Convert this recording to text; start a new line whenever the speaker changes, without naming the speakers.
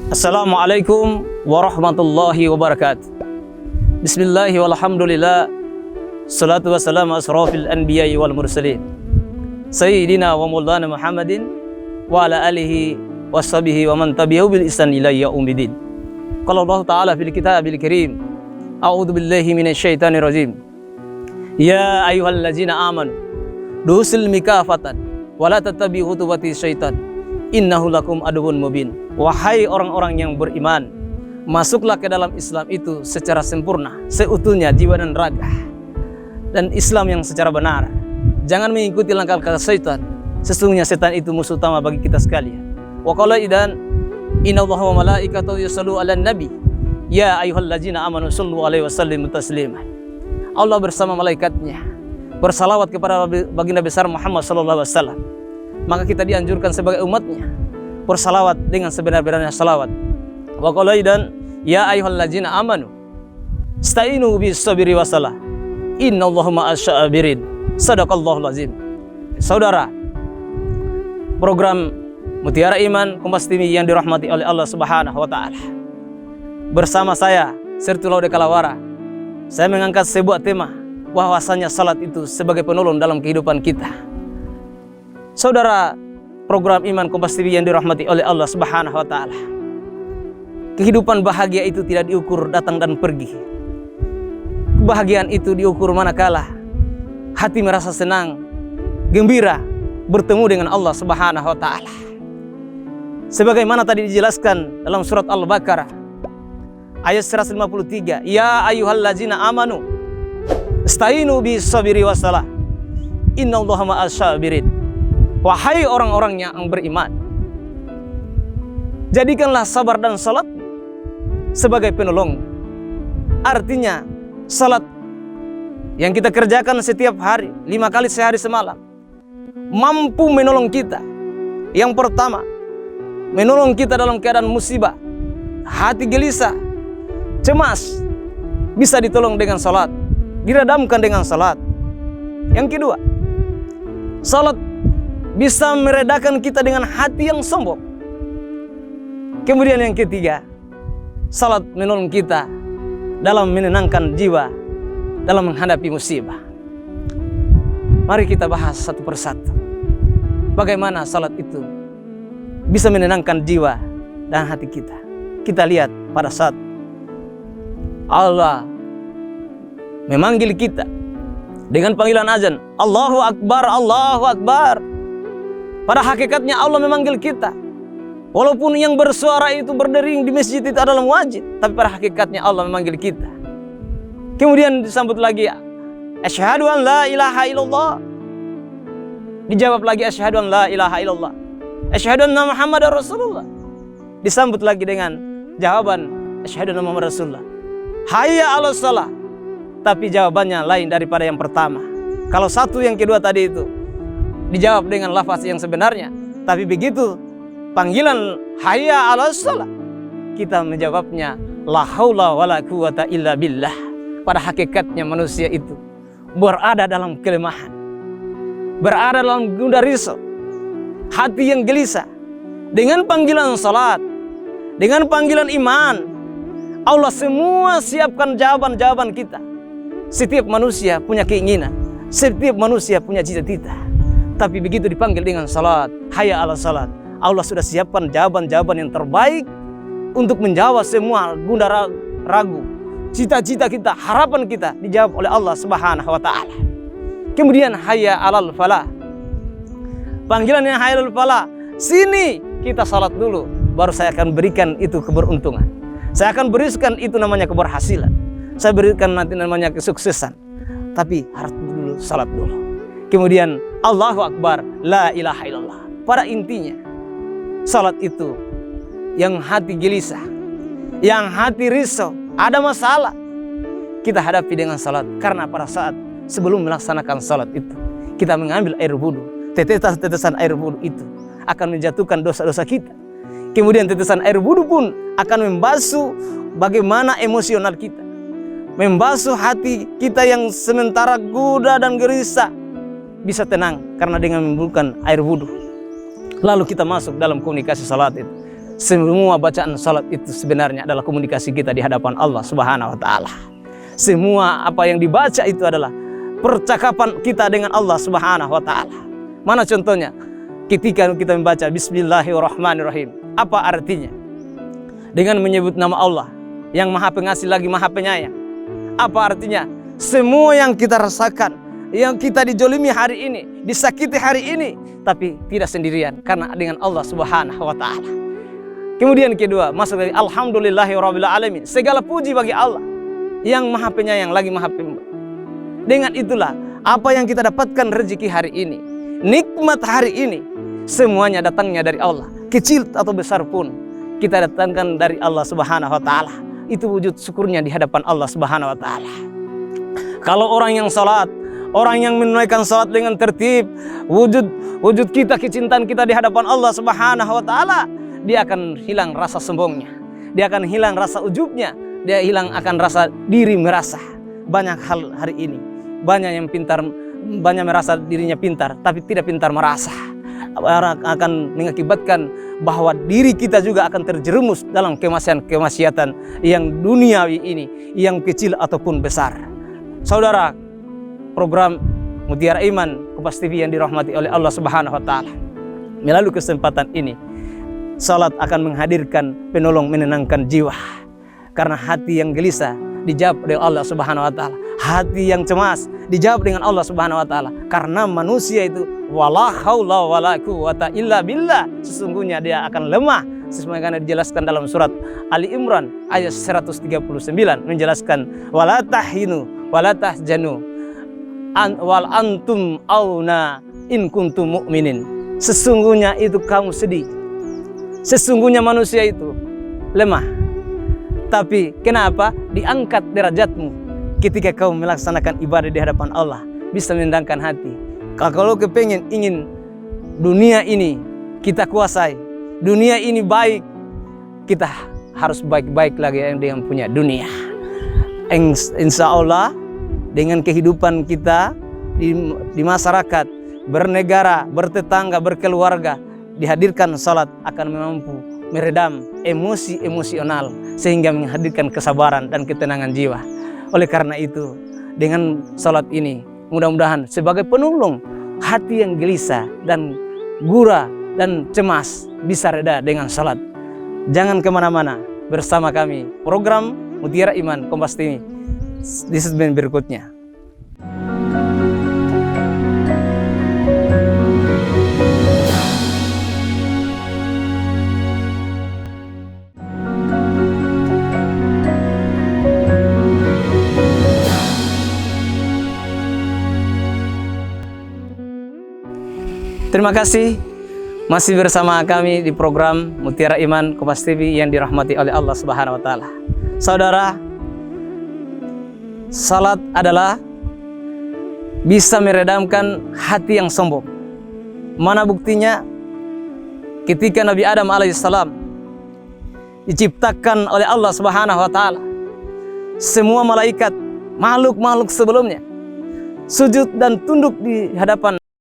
Assalamualaikum warahmatullahi wabarakatuh. Bismillahi walhamdulillah. Salatu wassalamu asrafil anbiya'i wal mursalin Sayyidina wa maulana Muhammadin wa ala alihi wa sahbihi wa man tabi'ahu bil ihsan ila yaumidin. Qala Allah Ta'ala fil kitabil karim, a'udzu billahi minasyaitonir rajim. Ya ayyuhallazina amanu dusul mikafatan wa la tattabi'u khutuwati syaitan innahu lakum aduwwun mubin. Wahai orang-orang yang beriman, masuklah ke dalam Islam itu secara sempurna, seutuhnya jiwa dan raga, dan Islam yang secara benar. Jangan mengikuti langkah-langkah syaitan. Sesungguhnya setan itu musuh utama bagi kita sekalian. Wa qala idan innallaha wa malaikatahu yusallu 'alan nabi ya ayyuhallazina amanu shallu 'alaihi wa sallimu taslima. Allah bersama malaikatnya bersalawat kepada baginda besar Muhammad sallallahu alaihi wasallam. Maka kita dianjurkan sebagai umatnya bersalawat dengan sebenar-benarnya salawat. Wa qala idan ya ayyuhallazina amanu stainu bis sabri wasalah innallaha ma'as sabirin. Sadaqallahul azim. Saudara, program Mutiara Iman Kompas TV yang dirahmati oleh Allah Subhanahu wa taala. Bersama saya Sertu Laude Kalawara, saya mengangkat sebuah tema bahwasanya salat itu sebagai penolong dalam kehidupan kita. Saudara, program Iman Kompas TV yang dirahmati oleh Allah Subhanahu wa taala. Kehidupan bahagia itu tidak diukur datang dan pergi. Kebahagiaan itu diukur manakala hati merasa senang, gembira bertemu dengan Allah Subhanahu wa taala. Sebagaimana tadi dijelaskan dalam surat Al-Baqarah ayat 153, ya ayyuhallazina amanu istainu bis sabri wasalah innallaha ma'as sabirin. Wahai orang-orang yang beriman, jadikanlah sabar dan salat sebagai penolong. Artinya salat yang kita kerjakan setiap hari 5 kali sehari semalam mampu menolong kita. Yang pertama, menolong kita dalam keadaan musibah, hati gelisah, cemas, bisa ditolong dengan salat, diredamkan dengan salat. Yang kedua, salat bisa meredakan kita dengan hati yang sombong. Kemudian yang ketiga, salat menolong kita dalam menenangkan jiwa dalam menghadapi musibah. Mari kita bahas satu persatu bagaimana salat itu bisa menenangkan jiwa dan hati kita. Kita lihat pada saat Allah memanggil kita dengan panggilan azan, Allahu Akbar, Allahu Akbar. Pada hakikatnya Allah memanggil kita. Walaupun yang bersuara itu berdering di masjid itu adalah muadzin, tapi pada hakikatnya Allah memanggil kita. Kemudian disambut lagi, asyhadu an la ilaha illallah. Dijawab lagi, asyhadu an la ilaha illallah. Asyhadu anna Muhammadar Rasulullah. Disambut lagi dengan jawaban, asyhadu anna Muhammadar Rasulullah. Hayya 'alas shalah. Tapi jawabannya lain daripada yang pertama. Kalau satu yang kedua tadi itu dijawab dengan lafaz yang sebenarnya, tapi begitu panggilan hayya 'alas shalah, kita menjawabnya la haula wala quwata illa billah. Pada hakikatnya manusia itu berada dalam kelemahan, berada dalam gundah risau, hati yang gelisah. Dengan panggilan salat, dengan panggilan iman, Allah semua siapkan jawaban-jawaban kita. Setiap manusia punya keinginan, setiap manusia punya cita-cita. Tapi begitu dipanggil dengan salat, hayya 'alas salat, Allah sudah siapkan jawaban-jawaban yang terbaik untuk menjawab semua gundah ragu, cita-cita kita, harapan kita dijawab oleh Allah Subhanahu wa taala. Kemudian hayya 'alal falah. Panggilan yang hayya 'alal falah, sini kita salat dulu, baru saya akan berikan itu keberuntungan. Saya akan berikan itu namanya keberhasilan. Saya berikan nanti namanya kesuksesan. Tapi harus dulu salat dulu. Kemudian Allahu Akbar, la ilaha illallah. Pada intinya salat itu yang hati gelisah, yang hati risau, ada masalah, kita hadapi dengan salat. Karena pada saat sebelum melaksanakan salat itu, kita mengambil air wudu. Tetesan air wudu itu akan menjatuhkan dosa-dosa kita. Kemudian tetesan air wudu pun akan membasuh bagaimana emosional kita, membasuh hati kita yang sementara gundah dan gelisah bisa tenang karena dengan membulukan air wudu. Lalu kita masuk dalam komunikasi salat itu. Semua bacaan salat itu sebenarnya adalah komunikasi kita di hadapan Allah Subhanahu wa taala. Semua apa yang dibaca itu adalah percakapan kita dengan Allah Subhanahu wa taala. Mana contohnya? Ketika kita membaca Bismillahirrahmanirrahim, apa artinya? Dengan menyebut nama Allah yang Maha Pengasih lagi Maha Penyayang. Apa artinya? Semua yang kita rasakan, yang kita dijolimi hari ini, disakiti hari ini, tapi tidak sendirian karena dengan Allah Subhanahu wa taala. Kemudian kedua, masuk dari alhamdulillahirabbil alamin. Segala puji bagi Allah yang Maha Penyayang lagi Maha Pemurah. Dengan itulah apa yang kita dapatkan rezeki hari ini, nikmat hari ini, semuanya datangnya dari Allah. Kecil atau besar pun kita datangkan dari Allah Subhanahu wa taala. Itu wujud syukurnya di hadapan Allah Subhanahu wa taala. Kalau orang yang salat, orang yang menunaikan salat dengan tertib, wujud kita, kecintaan kita di hadapan Allah Subhanahu wa taala, dia akan hilang rasa sombongnya, dia akan hilang rasa ujubnya, dia hilang akan rasa diri merasa. Banyak hal hari ini, banyak yang pintar, banyak merasa dirinya pintar, tapi tidak pintar merasa. Akan mengakibatkan bahwa diri kita juga akan terjerumus dalam kemaksiatan yang duniawi ini, yang kecil ataupun besar. Saudara, program Mutiara Iman Kompas TV yang dirahmati oleh Allah Subhanahu wa taala, melalui kesempatan ini salat akan menghadirkan penolong menenangkan jiwa. Karena hati yang gelisah dijawab oleh Allah Subhanahu wa taala. Hati yang cemas dijawab dengan Allah Subhanahu wa taala. Karena manusia itu wala haula wala quwata illa billah, sesungguhnya dia akan lemah. Sebagaimana dijelaskan dalam surat Ali Imran ayat 139 menjelaskan wala tahinu wala tahjanu wal antum auna in kuntum mu'minin. Sesungguhnya itu kamu sedih. Sesungguhnya manusia itu lemah. Tapi kenapa? Diangkat derajatmu ketika kau melaksanakan ibadah di hadapan Allah, bisa menenangkan hati. Kalau kepengen ingin dunia ini kita kuasai, dunia ini baik, kita harus baik-baik lagi dengan punya dunia. Insya Allah dengan kehidupan kita di masyarakat, bernegara, bertetangga, berkeluarga, dihadirkan salat akan mampu meredam emosi emosional sehingga menghadirkan kesabaran dan ketenangan jiwa. Oleh karena itu, dengan salat ini mudah-mudahan sebagai penolong hati yang gelisah dan gura dan cemas bisa reda dengan salat. Jangan kemana-mana, bersama kami program Mutiara Iman Kompas TV di segmen berikutnya. Terima kasih masih bersama kami di program Mutiara Iman Kompas TV yang dirahmati oleh Allah Subhanahu wa taala. Saudara, salat adalah bisa meredamkan hati yang sombong. Mana buktinya? Ketika Nabi Adam alaihissalam diciptakan oleh Allah Subhanahu wa taala, semua malaikat, makhluk-makhluk sebelumnya sujud dan tunduk di hadapan